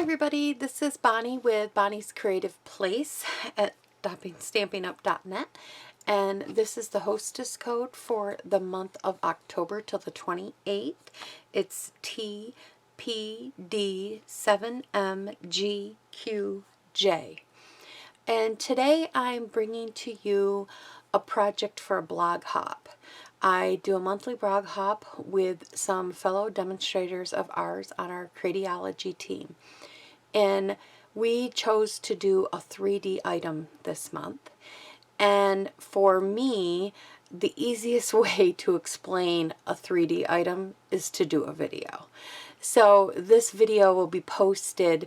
everybody, this is Bonnie with Bonnie's Creative Place at stampingup.net, and this is the hostess code for the month of October till the 28th. It's TPD7MGQJ. And today I'm bringing to you a project for a blog hop. I do a monthly blog hop with some fellow demonstrators of ours on our Cratiology team. And we chose to do a 3D item this month. And for me, the easiest way to explain a 3D item is to do a video. So this video will be posted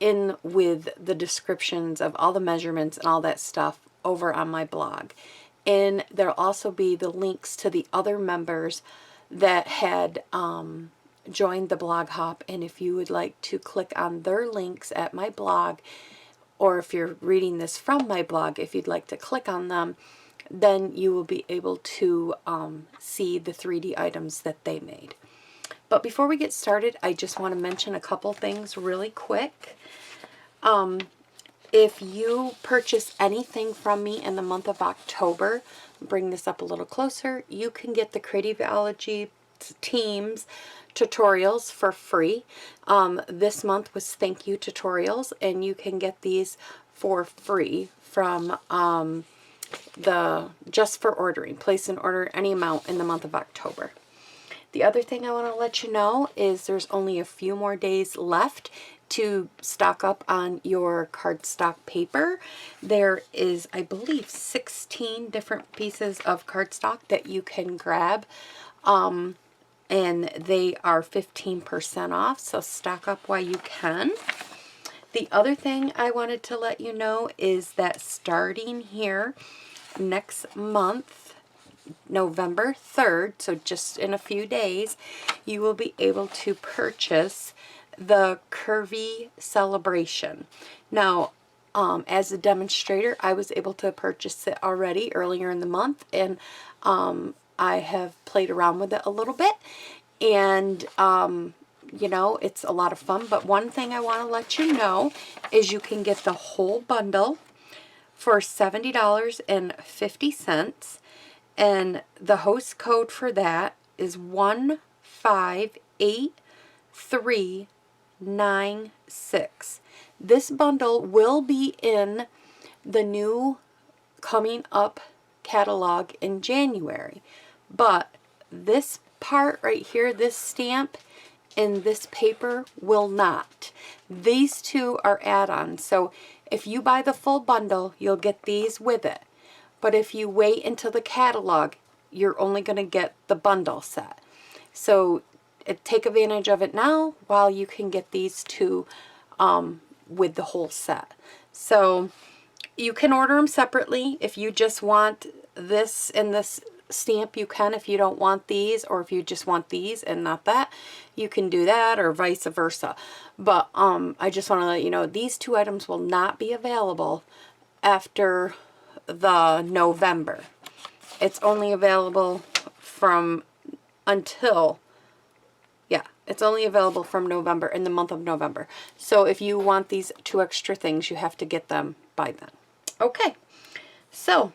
in with the descriptions of all the measurements and all that stuff over on my blog. And there'll also be the links to the other members that had joined the blog hop, and if you would like to click on their links at my blog, or if you're reading this from my blog, if you'd like to click on them, then you will be able to see the 3D items that they made. But before we get started, I just want to mention a couple things really quick. If you purchase anything from me in the month of October, bring this up a little closer, you can get the Cratiology team's tutorials for free. This month was thank you tutorials, and you can get these for free from the just for ordering. Place an order any amount in the month of October. The other thing I want to let you know is there's only a few more days left to stock up on your cardstock paper. There is, I believe, 16 different pieces of cardstock that you can grab, and they are 15% off, so stock up while you can. The other thing I wanted to let you know is that starting here next month, November 3rd, so just in a few days, you will be able to purchase the Curvy Celebration. Now, as a demonstrator, I was able to purchase it already earlier in the month, and I have played around with it a little bit, and you know, it's a lot of fun. But one thing I want to let you know is you can get the whole bundle for $70.50, and the host code for that is 158,396. This bundle will be in the new coming up catalog in January, but this part right here, this stamp and this paper, will not. These two are add-ons, so if you buy the full bundle, you'll get these with it. But if you wait until the catalog, you're only going to get the bundle set. So take advantage of it now while you can get these two with the whole set. So you can order them separately. If you just want this and this stamp, you can. If you don't want these, or if you just want these and not that, you can do that, or vice versa. But I just want to let you know, these two items will not be available after the November. It's only available from until, yeah, it's only available from November, in the month of November. So if you want these two extra things, you have to get them by then. Okay, so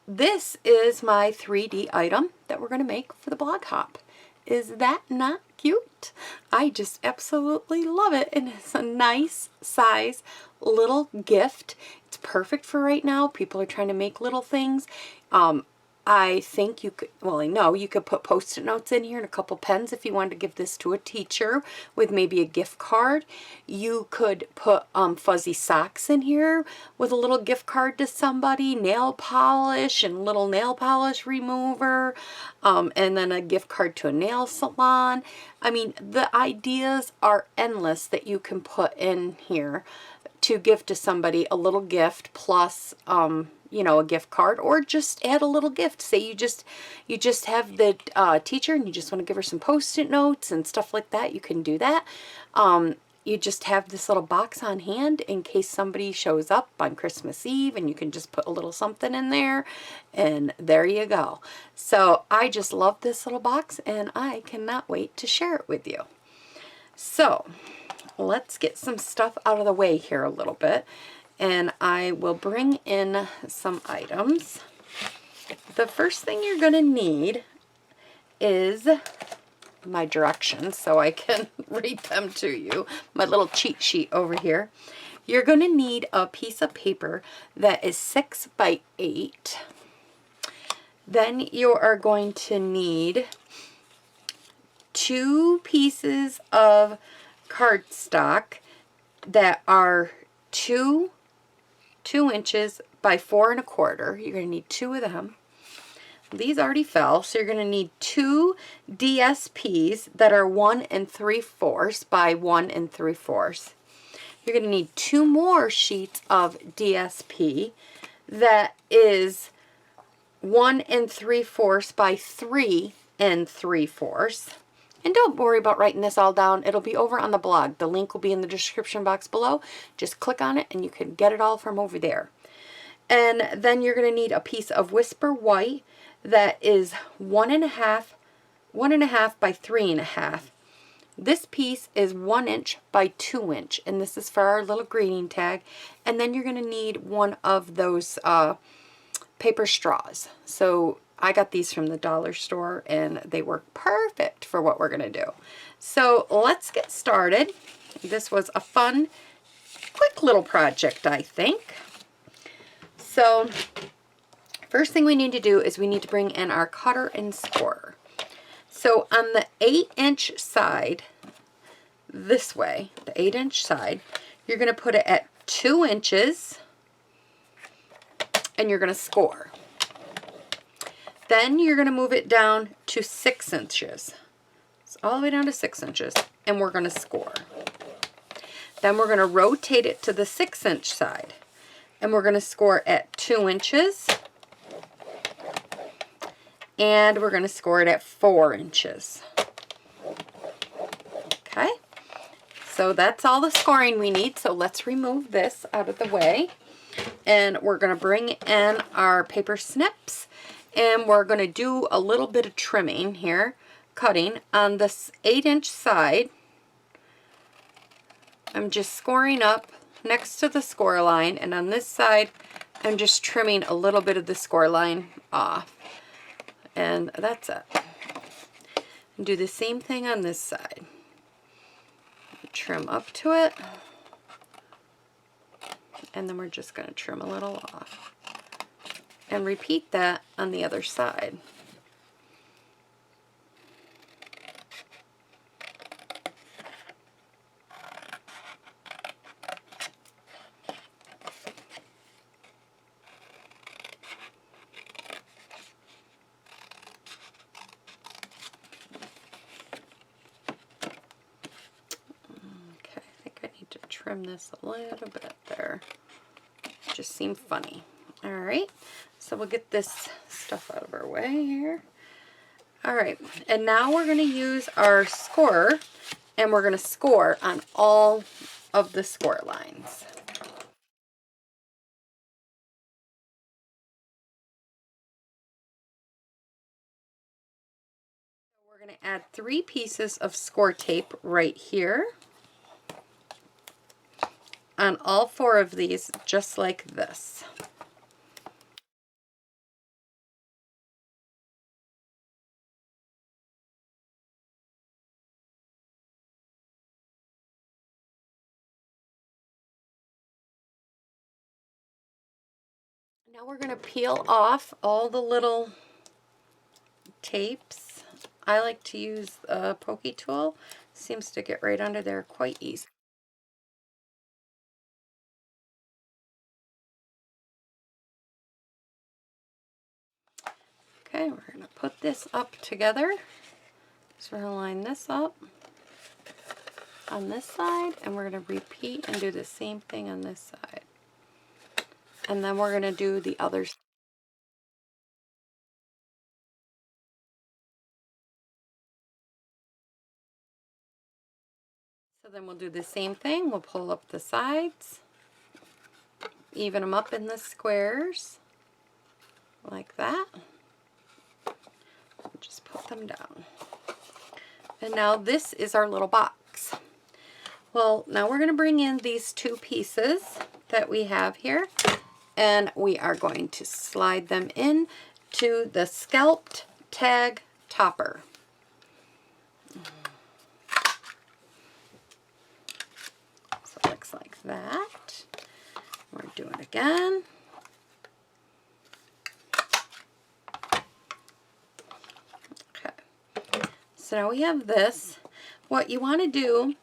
this is my 3D item that we're going to make for the blog hop. Is that not cute? I just absolutely love it, and it's a nice size little gift. It's perfect for right now. People are trying to make little things. I think you could, well, I know you could put Post-it notes in here and a couple pens if you wanted to give this to a teacher with maybe a gift card. You could put fuzzy socks in here with a little gift card to somebody, nail polish and little nail polish remover, and then a gift card to a nail salon. I mean, the ideas are endless that you can put in here to give to somebody, a little gift plus you know, a gift card, or just add a little gift. Say you just have the teacher and you just want to give her some Post-it notes and stuff like that. You can do that. You just have this little box on hand in case somebody shows up on Christmas Eve, and you can just put a little something in there, and there you go. So I just love this little box, and I cannot wait to share it with you. So let's get some stuff out of the way here a little bit, and I will bring in some items. The first thing you're going to need is my directions so I can read them to you. My little cheat sheet over here. You're going to need a piece of paper that is 6 by 8. Then you are going to need 2 pieces of cardstock that are 2 inches by 4 1/4. You're going to need 2 of them. These already fell, so you're going to need 2 DSPs that are 1 3/4 by 1 3/4. You're going to need 2 more sheets of DSP that is 1 3/4 by 3 3/4. And don't worry about writing this all down. It'll be over on the blog. The link will be in the description box below. Just click on it and you can get it all from over there. And then you're going to need a piece of Whisper White that is 1 1/2 by 3 1/2. This piece is 1 inch by 2 inch, and this is for our little greeting tag. And then you're going to need one of those paper straws. So I got these from the dollar store, and they work perfect for what we're going to do. So let's get started. This was a fun, quick little project, I think. So first thing we need to do is we need to bring in our cutter and scorer. So on the 8-inch side, this way, the 8-inch side, you're going to put it at 2 inches and you're going to score. Then you're going to move it down to 6 inches. It's all the way down to 6 inches, and we're going to score. Then we're going to rotate it to the 6-inch side, and we're going to score at 2 inches. And we're going to score it at 4 inches. Okay, so that's all the scoring we need. So let's remove this out of the way. And we're going to bring in our paper snips. And we're going to do a little bit of trimming here, cutting on this 8-inch side. I'm just scoring up next to the score line. And on this side, I'm just trimming a little bit of the score line off. And that's it. And do the same thing on this side. Trim up to it. And then we're just going to trim a little off. And repeat that on the other side. Trim this a little bit there. Just seemed funny. Alright, so we'll get this stuff out of our way here. Alright, and now we're going to use our scorer, and we're going to score on all of the score lines. So we're going to add 3 pieces of score tape right here. On all 4 of these, just like this. Now we're going to peel off all the little tapes. I like to use a pokey tool. Seems to get right under there quite easy. Okay, we're going to put this up together. So we're going to line this up on this side, and we're going to repeat and do the same thing on this side. And then we're going to do the other side. So then we'll do the same thing. We'll pull up the sides, even them up in the squares, like that. Just put them down. And now this is our little box. Well, now we're going to bring in these two pieces that we have here, and we are going to slide them in to the scalped tag topper. So it looks like that. We're doing it again. Okay. So now we have this. What you want to do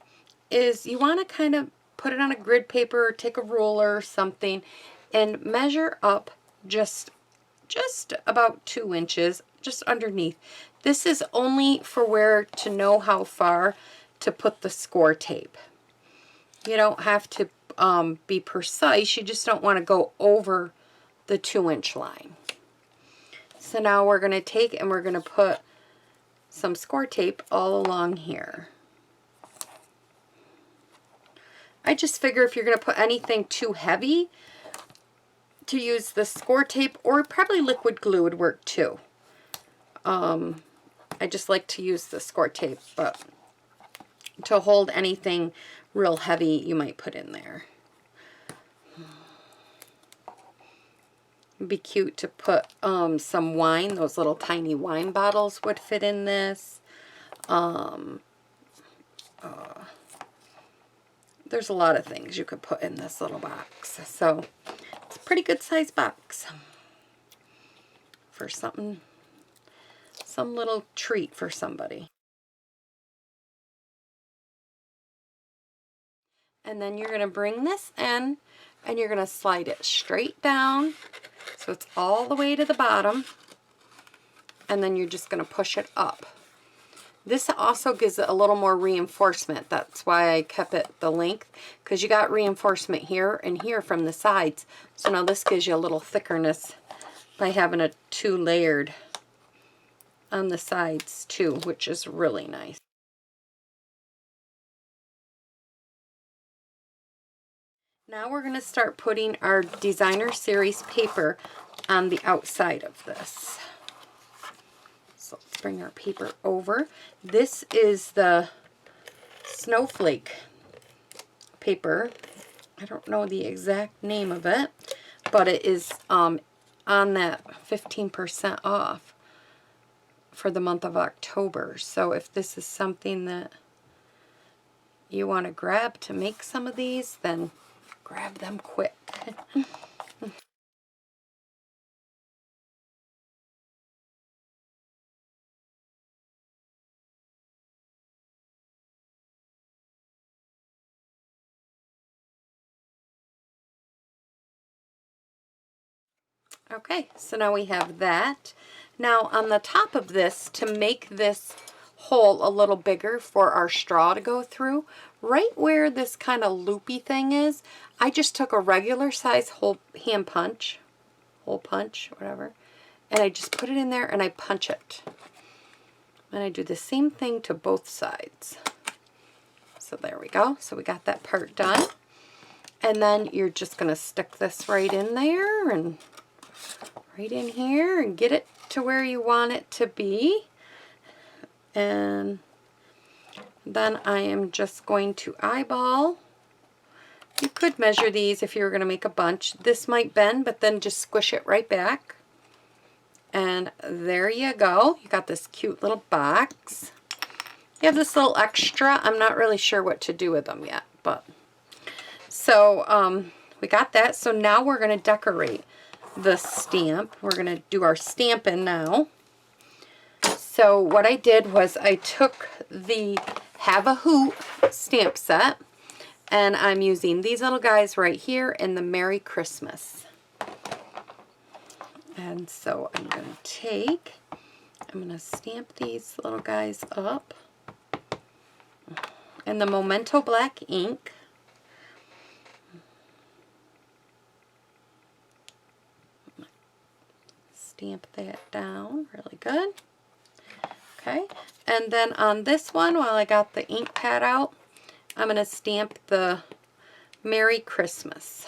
is you want to kind of put it on a grid paper or take a ruler or something and measure up just about 2 inches just underneath. This is only for where to know how far to put the score tape. You don't have to be precise, you just don't want to go over the 2-inch line. So now we're going to take and we're going to put some score tape all along here. I just figure if you're going to put anything too heavy, to use the score tape, or probably liquid glue would work too. I just like to use the score tape, but to hold anything real heavy you might put in there. It'd be cute to put some wine. Those little tiny wine bottles would fit in this. There's a lot of things you could put in this little box. So it's a pretty good size box for something, some little treat for somebody. And then you're going to bring this in and you're going to slide it straight down so it's all the way to the bottom, and then you're just going to push it up. This also gives it a little more reinforcement. That's why I kept it the length, because you got reinforcement here and here from the sides. So now this gives you a little thickness by having a 2-layered on the sides too, which is really nice. Now we're going to start putting our designer series paper on the outside of this. So let's bring our paper over. This is the Snowflake paper. I don't know the exact name of it, but it is on that 15% off for the month of October. So if this is something that you want to grab to make some of these, then grab them quick. Okay, so now we have that. Now on the top of this, to make this hole a little bigger for our straw to go through, right where this kind of loopy thing is, I just took a regular size hole punch, whatever, and I just put it in there and I punch it. And I do the same thing to both sides. So there we go. So we got that part done. And then you're just going to stick this right in there and right in here and get it to where you want it to be. And then I am just going to eyeball. You could measure these if you were going to make a bunch. This might bend, but then just squish it right back. And there you go. You got this cute little box. You have this little extra. I'm not really sure what to do with them yet, but so we got that. So now we're going to decorate the stamp. We're going to do our stamping now. So what I did was I took the Have a Hoot stamp set, and I'm using these little guys right here in the Merry Christmas. And so I'm going to stamp these little guys up in the Memento black ink. Stamp that down really good. Okay, and then on this one, while I got the ink pad out, I'm going to stamp the Merry Christmas.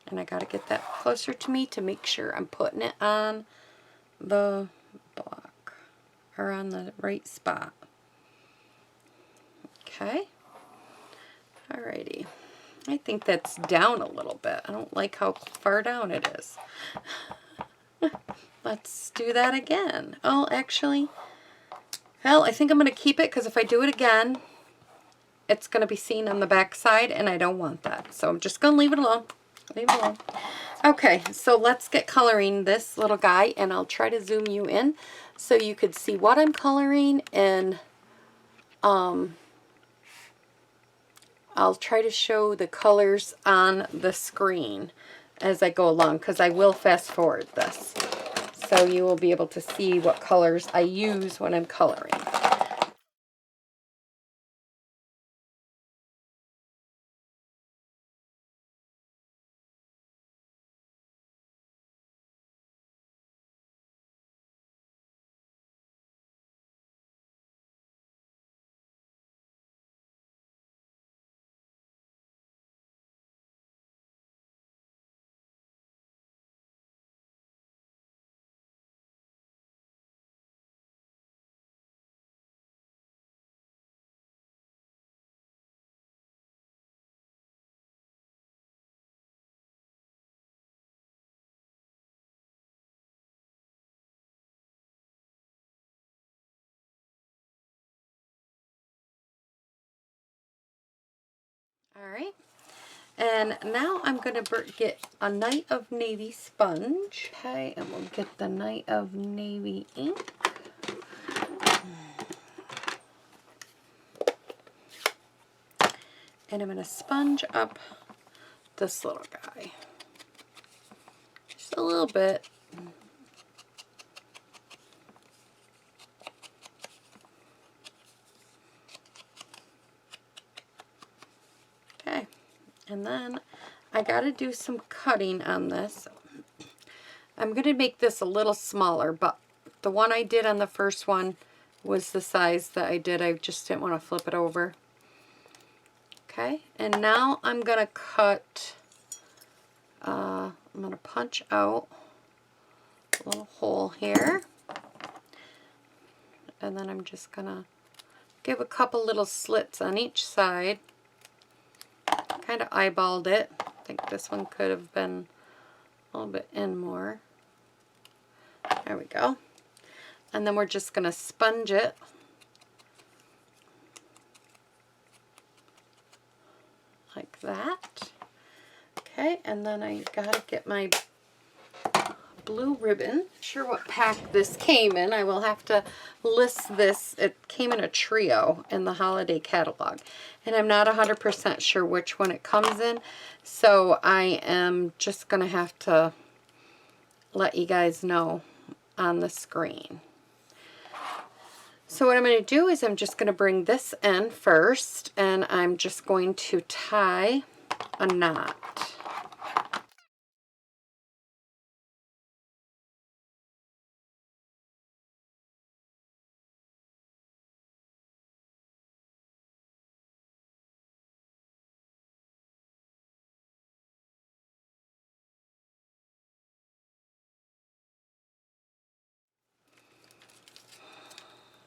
And I got to get that closer to me to make sure I'm putting it on the block, or on the right spot. Okay. Alrighty. I think that's down a little bit. I don't like how far down it is. Let's do that again. Oh, actually, well, I think I'm going to keep it because if I do it again, it's going to be seen on the back side, and I don't want that. So I'm just going to leave it alone. Leave it alone. Okay, so let's get coloring this little guy, and I'll try to zoom you in so you could see what I'm coloring, and I'll try to show the colors on the screen as I go along, because I will fast forward this. So you will be able to see what colors I use when I'm coloring. All right. And now I'm going to get a Night of Navy sponge. Okay, and we'll get the Night of Navy ink. And I'm going to sponge up this little guy. Just a little bit. Okay, and then I got to do some cutting on this. I'm going to make this a little smaller, but the one I did on the first one was the size that I did. I just didn't want to flip it over. Okay, and now I'm going to cut, I'm going to punch out a little hole here. And then I'm just going to give a couple little slits on each side. Kind of eyeballed it. I think this one could have been a little bit in more. There we go. And then we're just going to sponge it. Like that. Okay, and then I got to get my blue ribbon. Not sure what pack this came in. I will have to list this. It came in a trio in the holiday catalog, and I'm not 100% sure which one it comes in, so I am just gonna have to let you guys know on the screen. So what I'm going to do is I'm just going to bring this in first, and I'm just going to tie a knot.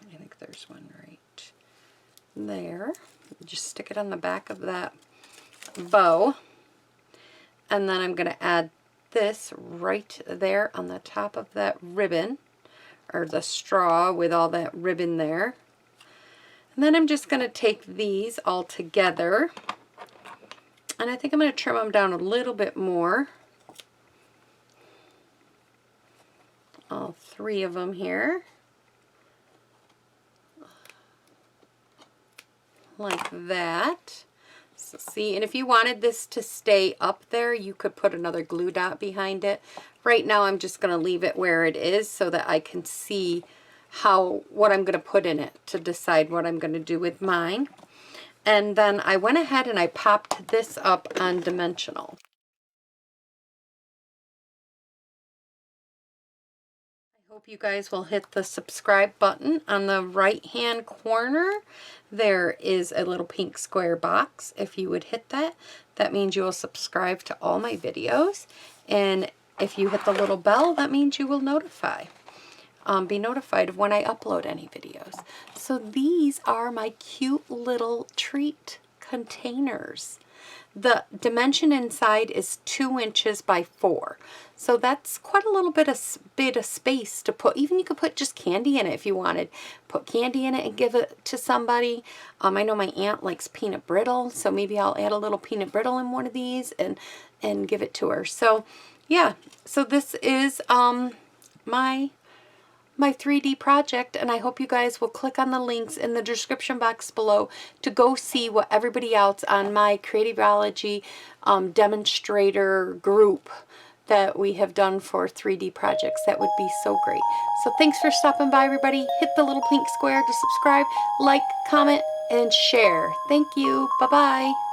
I think there's one right there. Just stick it on the back of that bow, and then I'm going to add this right there on the top of that ribbon, or the straw with all that ribbon there. And then I'm just going to take these all together, and I think I'm going to trim them down a little bit more. All three of them here. Like that. So see, and if you wanted this to stay up there, you could put another glue dot behind it. Right now I'm just going to leave it where it is so that I can see what I'm going to put in it to decide what I'm going to do with mine. And then I went ahead and I popped this up on dimensional. I hope you guys will hit the subscribe button. On the right hand corner there is a little pink square box. If you would hit that, that means you will subscribe to all my videos, and if you hit the little bell, that means you will notify. be notified of when I upload any videos. So these are my cute little treat containers. The dimension inside is 2 inches by 4. So that's quite a little bit of space to put. Even you could put just candy in it if you wanted. Put candy in it and give it to somebody. I know my aunt likes peanut brittle, so maybe I'll add a little peanut brittle in one of these and give it to her. So yeah, so this is my 3D project, and I hope you guys will click on the links in the description box below to go see what everybody else on my Creativeology demonstrator group that we have done for 3D projects. That would be so great. So thanks for stopping by, everybody. Hit the little pink square to subscribe, like, comment, and share. Thank you. Bye-bye.